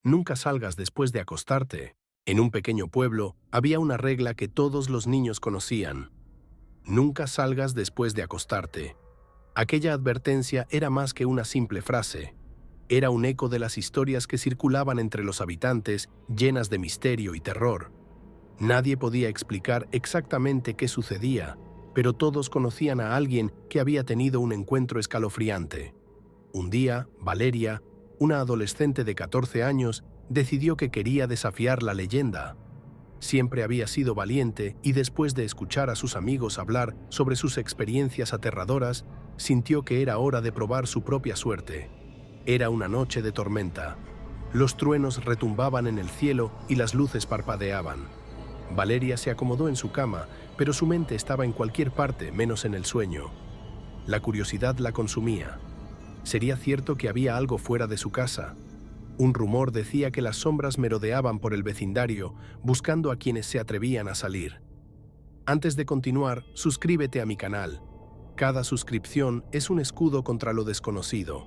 Nunca salgas después de acostarte. En un pequeño pueblo había una regla que todos los niños conocían. Nunca salgas después de acostarte. Aquella advertencia era más que una simple frase. Era un eco de las historias que circulaban entre los habitantes, llenas de misterio y terror. Nadie podía explicar exactamente qué sucedía, pero todos conocían a alguien que había tenido un encuentro escalofriante. Un día, Valeria, una adolescente de 14 años, decidió que quería desafiar la leyenda. Siempre había sido valiente y después de escuchar a sus amigos hablar sobre sus experiencias aterradoras, sintió que era hora de probar su propia suerte. Era una noche de tormenta. Los truenos retumbaban en el cielo y las luces parpadeaban. Valeria se acomodó en su cama, pero su mente estaba en cualquier parte menos en el sueño. La curiosidad la consumía. ¿Sería cierto que había algo fuera de su casa? Un rumor decía que las sombras merodeaban por el vecindario, buscando a quienes se atrevían a salir. Antes de continuar, suscríbete a mi canal. Cada suscripción es un escudo contra lo desconocido.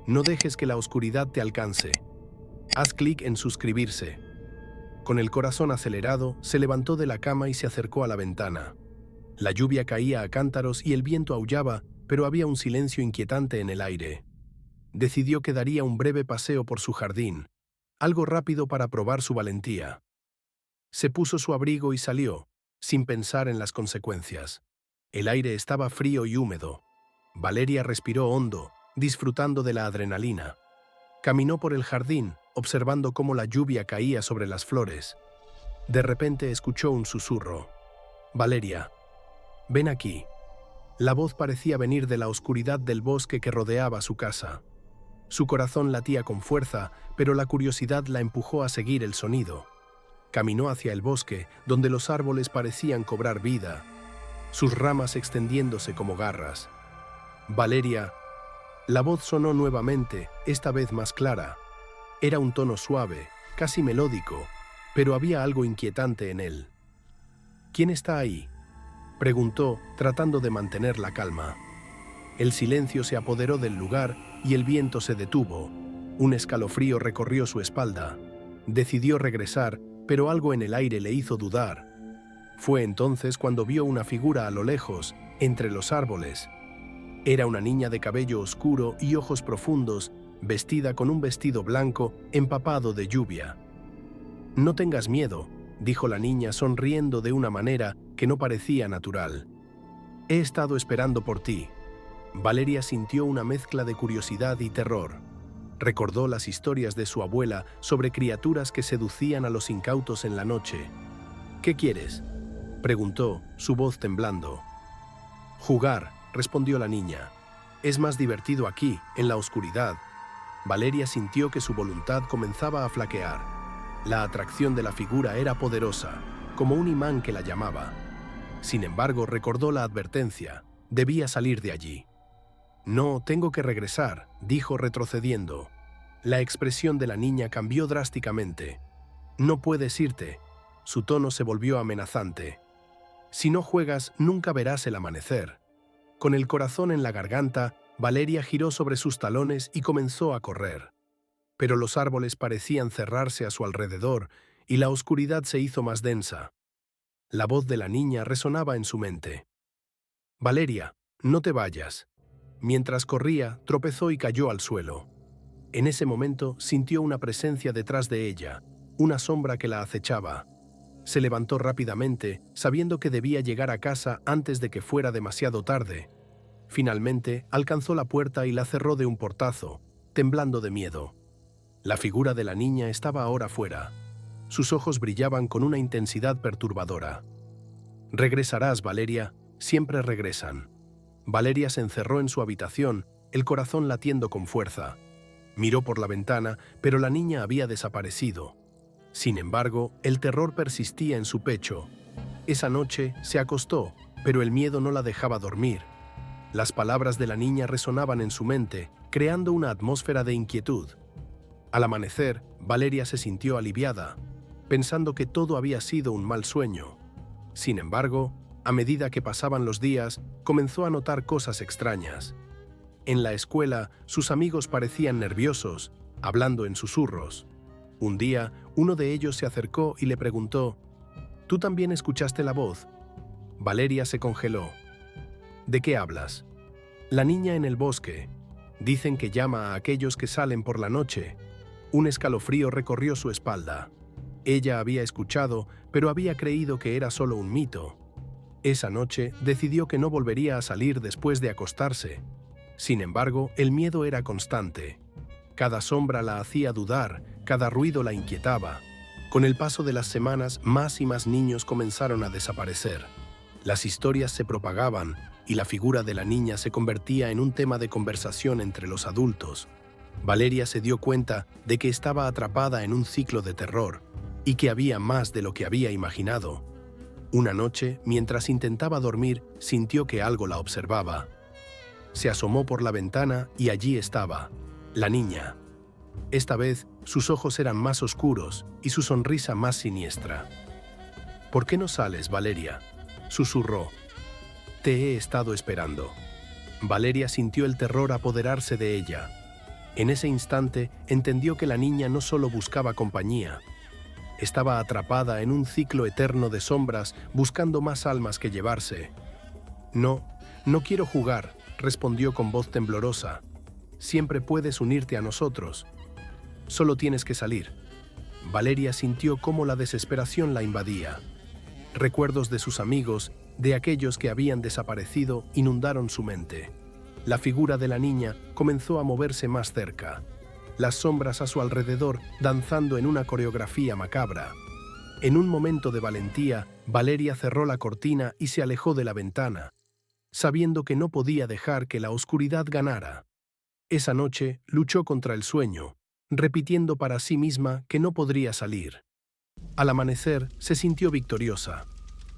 No dejes que la oscuridad te alcance. Haz clic en suscribirse. Con el corazón acelerado, se levantó de la cama y se acercó a la ventana. La lluvia caía a cántaros y el viento aullaba, pero había un silencio inquietante en el aire. Decidió que daría un breve paseo por su jardín, algo rápido para probar su valentía. Se puso su abrigo y salió, sin pensar en las consecuencias. El aire estaba frío y húmedo. Valeria respiró hondo, disfrutando de la adrenalina. Caminó por el jardín, observando cómo la lluvia caía sobre las flores. De repente escuchó un susurro. «Valeria, ven aquí». La voz parecía venir de la oscuridad del bosque que rodeaba su casa. Su corazón latía con fuerza, pero la curiosidad la empujó a seguir el sonido. Caminó hacia el bosque, donde los árboles parecían cobrar vida, sus ramas extendiéndose como garras. «Valeria». La voz sonó nuevamente, esta vez más clara. Era un tono suave, casi melódico, pero había algo inquietante en él. «¿Quién está ahí?», preguntó, tratando de mantener la calma. El silencio se apoderó del lugar y el viento se detuvo. Un escalofrío recorrió su espalda. Decidió regresar, pero algo en el aire le hizo dudar. Fue entonces cuando vio una figura a lo lejos, entre los árboles. Era una niña de cabello oscuro y ojos profundos, vestida con un vestido blanco empapado de lluvia. «No tengas miedo», dijo la niña sonriendo de una manera que no parecía natural. «He estado esperando por ti». Valeria sintió una mezcla de curiosidad y terror. Recordó las historias de su abuela sobre criaturas que seducían a los incautos en la noche. «¿Qué quieres?», preguntó, su voz temblando. «Jugar», respondió la niña. «Es más divertido aquí, en la oscuridad». Valeria sintió que su voluntad comenzaba a flaquear. La atracción de la figura era poderosa, como un imán que la llamaba. Sin embargo, recordó la advertencia. Debía salir de allí. «No, tengo que regresar», dijo retrocediendo. La expresión de la niña cambió drásticamente. «No puedes irte». Su tono se volvió amenazante. «Si no juegas, nunca verás el amanecer». Con el corazón en la garganta, Valeria giró sobre sus talones y comenzó a correr. Pero los árboles parecían cerrarse a su alrededor y la oscuridad se hizo más densa. La voz de la niña resonaba en su mente. «Valeria, no te vayas». Mientras corría, tropezó y cayó al suelo. En ese momento sintió una presencia detrás de ella, una sombra que la acechaba. Se levantó rápidamente, sabiendo que debía llegar a casa antes de que fuera demasiado tarde. Finalmente, alcanzó la puerta y la cerró de un portazo, temblando de miedo. La figura de la niña estaba ahora fuera. Sus ojos brillaban con una intensidad perturbadora. «Regresarás, Valeria, siempre regresan». Valeria se encerró en su habitación, el corazón latiendo con fuerza. Miró por la ventana, pero la niña había desaparecido. Sin embargo, el terror persistía en su pecho. Esa noche se acostó, pero el miedo no la dejaba dormir. Las palabras de la niña resonaban en su mente, creando una atmósfera de inquietud. Al amanecer, Valeria se sintió aliviada, pensando que todo había sido un mal sueño. Sin embargo, a medida que pasaban los días, comenzó a notar cosas extrañas. En la escuela, sus amigos parecían nerviosos, hablando en susurros. Un día, uno de ellos se acercó y le preguntó: ¿Tú también escuchaste la voz? Valeria se congeló. ¿De qué hablas? La niña en el bosque. Dicen que llama a aquellos que salen por la noche. Un escalofrío recorrió su espalda. Ella había escuchado, pero había creído que era solo un mito. Esa noche decidió que no volvería a salir después de acostarse. Sin embargo, el miedo era constante. Cada sombra la hacía dudar, cada ruido la inquietaba. Con el paso de las semanas, más y más niños comenzaron a desaparecer. Las historias se propagaban y la figura de la niña se convertía en un tema de conversación entre los adultos. Valeria se dio cuenta de que estaba atrapada en un ciclo de terror y que había más de lo que había imaginado. Una noche, mientras intentaba dormir, sintió que algo la observaba. Se asomó por la ventana y allí estaba, la niña. Esta vez, sus ojos eran más oscuros y su sonrisa más siniestra. «¿Por qué no sales, Valeria?», susurró. «Te he estado esperando». Valeria sintió el terror apoderarse de ella. En ese instante, entendió que la niña no solo buscaba compañía. Estaba atrapada en un ciclo eterno de sombras, buscando más almas que llevarse. «No, no quiero jugar», respondió con voz temblorosa. «Siempre puedes unirte a nosotros. Solo tienes que salir». Valeria sintió cómo la desesperación la invadía. Recuerdos de sus amigos, de aquellos que habían desaparecido, inundaron su mente. La figura de la niña comenzó a moverse más cerca. Las sombras a su alrededor danzando en una coreografía macabra. En un momento de valentía, Valeria cerró la cortina y se alejó de la ventana, sabiendo que no podía dejar que la oscuridad ganara. Esa noche luchó contra el sueño, repitiendo para sí misma que no podría salir. Al amanecer se sintió victoriosa.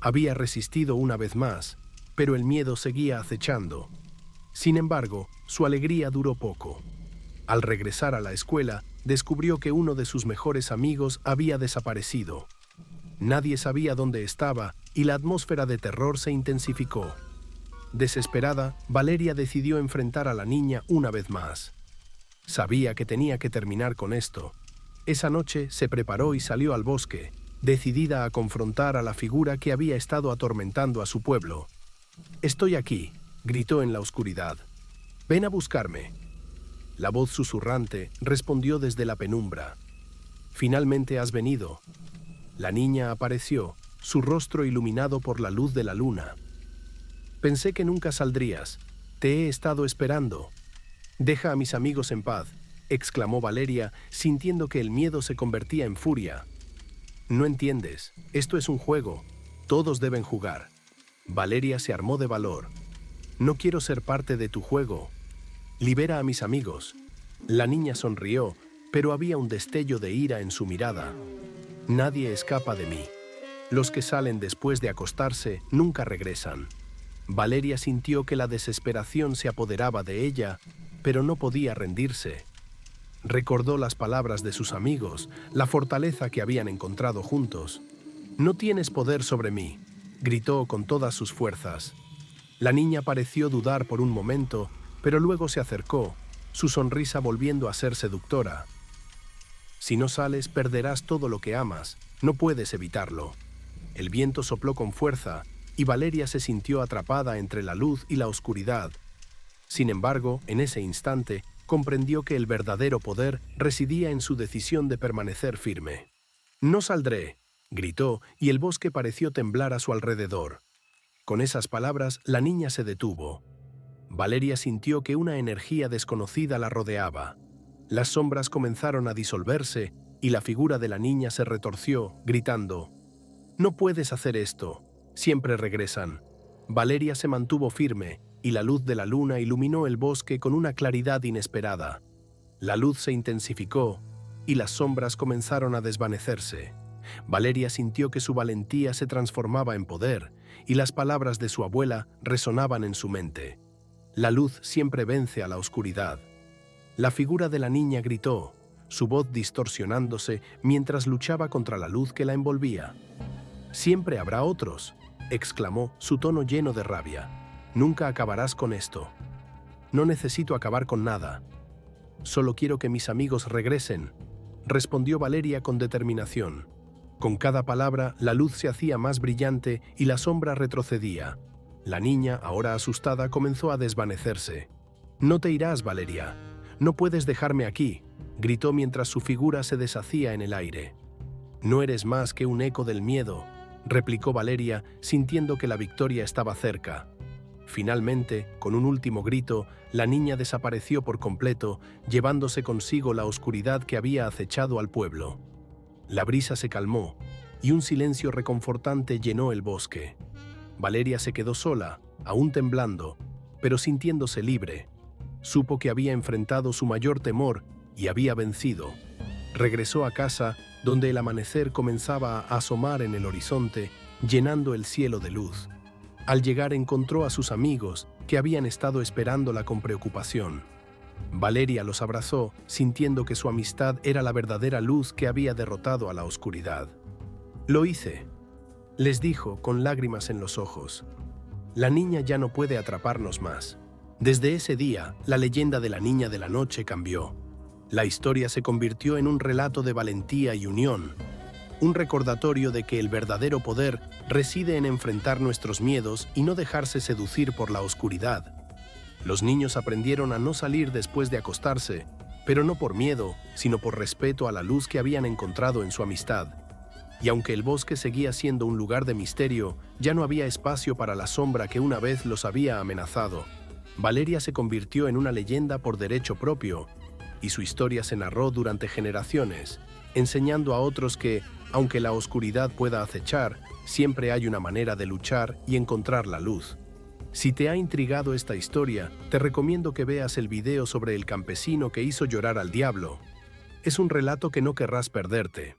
Había resistido una vez más, pero el miedo seguía acechando. Sin embargo, su alegría duró poco. Al regresar a la escuela, descubrió que uno de sus mejores amigos había desaparecido. Nadie sabía dónde estaba y la atmósfera de terror se intensificó. Desesperada, Valeria decidió enfrentar a la niña una vez más. Sabía que tenía que terminar con esto. Esa noche se preparó y salió al bosque, decidida a confrontar a la figura que había estado atormentando a su pueblo. «Estoy aquí», gritó en la oscuridad. «Ven a buscarme». La voz susurrante respondió desde la penumbra. «Finalmente has venido». La niña apareció, su rostro iluminado por la luz de la luna. «Pensé que nunca saldrías. Te he estado esperando». «Deja a mis amigos en paz», exclamó Valeria, sintiendo que el miedo se convertía en furia. «No entiendes. Esto es un juego. Todos deben jugar». Valeria se armó de valor. «No quiero ser parte de tu juego. Libera a mis amigos». La niña sonrió, pero había un destello de ira en su mirada. «Nadie escapa de mí. Los que salen después de acostarse nunca regresan». Valeria sintió que la desesperación se apoderaba de ella, pero no podía rendirse. Recordó las palabras de sus amigos, la fortaleza que habían encontrado juntos. «No tienes poder sobre mí», gritó con todas sus fuerzas. La niña pareció dudar por un momento, pero luego se acercó, su sonrisa volviendo a ser seductora. «Si no sales, perderás todo lo que amas. No puedes evitarlo». El viento sopló con fuerza, y Valeria se sintió atrapada entre la luz y la oscuridad. Sin embargo, en ese instante, comprendió que el verdadero poder residía en su decisión de permanecer firme. «No saldré», gritó, y el bosque pareció temblar a su alrededor. Con esas palabras, la niña se detuvo. Valeria sintió que una energía desconocida la rodeaba. Las sombras comenzaron a disolverse y la figura de la niña se retorció, gritando: «No puedes hacer esto. Siempre regresan». Valeria se mantuvo firme y la luz de la luna iluminó el bosque con una claridad inesperada. La luz se intensificó y las sombras comenzaron a desvanecerse. Valeria sintió que su valentía se transformaba en poder y las palabras de su abuela resonaban en su mente. La luz siempre vence a la oscuridad. La figura de la niña gritó, su voz distorsionándose mientras luchaba contra la luz que la envolvía. «Siempre habrá otros», exclamó, su tono lleno de rabia. «Nunca acabarás con esto». «No necesito acabar con nada. Solo quiero que mis amigos regresen». respondió Valeria con determinación. Con cada palabra, la luz se hacía más brillante y la sombra retrocedía. La niña, ahora asustada, comenzó a desvanecerse. «No te irás, Valeria. No puedes dejarme aquí», gritó mientras su figura se deshacía en el aire. «No eres más que un eco del miedo», replicó Valeria, sintiendo que la victoria estaba cerca. Finalmente, con un último grito, la niña desapareció por completo, llevándose consigo la oscuridad que había acechado al pueblo. La brisa se calmó, y un silencio reconfortante llenó el bosque. Valeria se quedó sola, aún temblando, pero sintiéndose libre. Supo que había enfrentado su mayor temor y había vencido. Regresó a casa, donde el amanecer comenzaba a asomar en el horizonte, llenando el cielo de luz. Al llegar encontró a sus amigos, que habían estado esperándola con preocupación. Valeria los abrazó, sintiendo que su amistad era la verdadera luz que había derrotado a la oscuridad. «Lo hice», les dijo con lágrimas en los ojos. «La niña ya no puede atraparnos más». Desde ese día, la leyenda de la Niña de la Noche cambió. La historia se convirtió en un relato de valentía y unión, un recordatorio de que el verdadero poder reside en enfrentar nuestros miedos y no dejarse seducir por la oscuridad. Los niños aprendieron a no salir después de acostarse, pero no por miedo, sino por respeto a la luz que habían encontrado en su amistad. Y aunque el bosque seguía siendo un lugar de misterio, ya no había espacio para la sombra que una vez los había amenazado. Valeria se convirtió en una leyenda por derecho propio, y su historia se narró durante generaciones, enseñando a otros que, aunque la oscuridad pueda acechar, siempre hay una manera de luchar y encontrar la luz. Si te ha intrigado esta historia, te recomiendo que veas el video sobre el campesino que hizo llorar al diablo. Es un relato que no querrás perderte.